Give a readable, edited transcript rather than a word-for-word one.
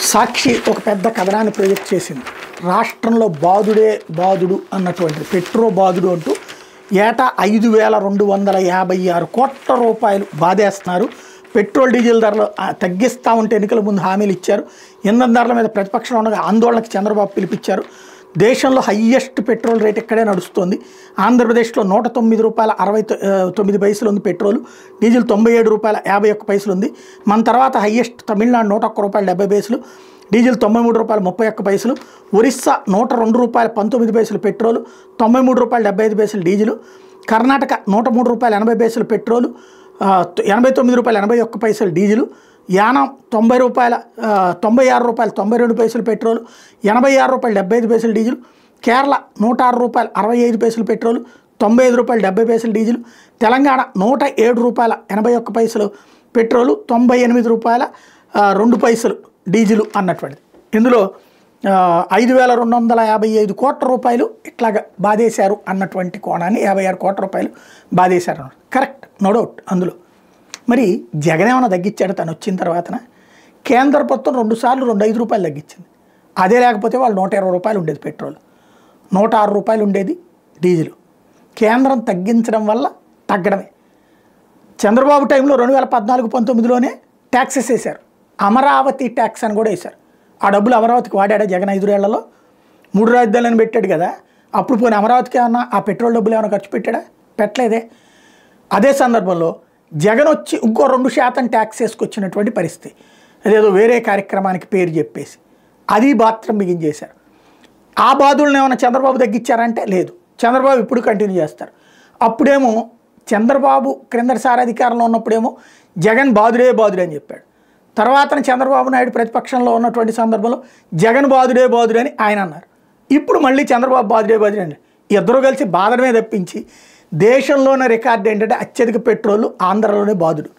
సాక్షి ఒక పెద్ద కథనాన్ని ప్రొజెక్ట్ చేసింది. రాష్ట్రంలో బాదుడే బాదుడు అన్నటువంటి పెట్రో బాదుడు అంటూ ఏటా 5,256 కోట్ల రూపాయలు బాధేస్తున్నారు. పెట్రోల్ డీజిల్ ధరలు తగ్గిస్తూ ఉంటే ఎన్నికల ముందు హామీలు ఇచ్చారు. ఇంధన ధరల మీద ప్రతిపక్షంలో ఉండగా ఆందోళనకి చంద్రబాబు పిలిపించారు. దేశంలో హయ్యెస్ట్ పెట్రోల్ రేట్ ఇక్కడే నడుస్తుంది. ఆంధ్రప్రదేశ్లో 109 రూపాయల 69 పైసలు ఉంది పెట్రోల్, డీజిల్ 97 రూపాయల 51 పైసలు ఉంది. మన తర్వాత హయ్యెస్ట్ తమిళనాడు 101 రూపాయల 70 పైసలు, డీజిల్ 93 రూపాయల 31 పైసలు, ఒరిస్సా 102 రూపాయల 19 పైసలు పెట్రోలు, 93 రూపాయల 75 పైసలు డీజిల్, కర్ణాటక 103 రూపాయల 80 పైసలు పెట్రోలు, 89 రూపాయల 81 పైసలు డీజిల్, యానం 90 రూపాయల 96 రూపాయల 92 పైసలు పెట్రోలు, 86 రూపాయల 75 పైసలు డీజిల్, కేరళ 106 రూపాయల 65 పైసలు పెట్రోలు, 95 రూపాయల 70 పైసలు డీజిల్, తెలంగాణ 107 రూపాయల 81 పైసలు పెట్రోలు, 98 రూపాయల 2 పైసలు డీజిల్ అన్నటువంటిది. ఇందులో 5,255 కోట్ల రూపాయలు ఇట్లాగా బాధేశారు అన్నటువంటి కోణాన్ని 56 కోట్ల రూపాయలు బాధేశారు అన్నారు. Correct, no doubt. అందులో మరి జగన్ ఏమైనా తగ్గించాడు తను వచ్చిన తర్వాతన? కేంద్ర ప్రభుత్వం 2 సార్లు 5 రూపాయలు తగ్గించింది. అదే లేకపోతే వాళ్ళు 120 రూపాయలు ఉండేది పెట్రోల్, 106 రూపాయలు ఉండేది డీజిల్. కేంద్రం తగ్గించడం వల్ల తగ్గడమే. చంద్రబాబు టైంలో 2014-19లోనే ట్యాక్సెస్ వేశారు. అమరావతి ట్యాక్స్ అని కూడా వేశారు. ఆ డబ్బులు అమరావతికి వాడాడా జగన్ 5 ఏళ్లలో? 3 రాజధానులను పెట్టాడు కదా. అప్పుడు పోయిన అమరావతికి ఏమన్నా ఆ పెట్రోల్ డబ్బులు ఏమైనా ఖర్చు పెట్టాడా? పెట్టలేదే. అదే సందర్భంలో జగన్ వచ్చి ఇంకో 2% ట్యాక్స్ వేసుకొచ్చినటువంటి పరిస్థితి. అదేదో వేరే కార్యక్రమానికి పేరు చెప్పేసి అది మాత్రం బిగించేశారు. ఆ బాధులను ఏమైనా చంద్రబాబు తగ్గించారంటే లేదు. చంద్రబాబు ఇప్పుడు కంటిన్యూ చేస్తారు. అప్పుడేమో చంద్రబాబు క్రిందసారి అధికారంలో ఉన్నప్పుడేమో జగన్ బాధుడే బాధుడే అని చెప్పాడు. తర్వాత చంద్రబాబు నాయుడు ప్రతిపక్షంలో ఉన్నటువంటి సందర్భంలో జగన్ బాధుడే బాధుడే అని ఆయన అన్నారు. ఇప్పుడు మళ్ళీ చంద్రబాబు బాధుడే బాధుడే అని ఇద్దరు కలిసి బాధడమే తప్పించి దేశంలోనే రికార్డు ఏంటంటే అత్యధిక పెట్రోల్ ఆంధ్రలోనే బాధుడు.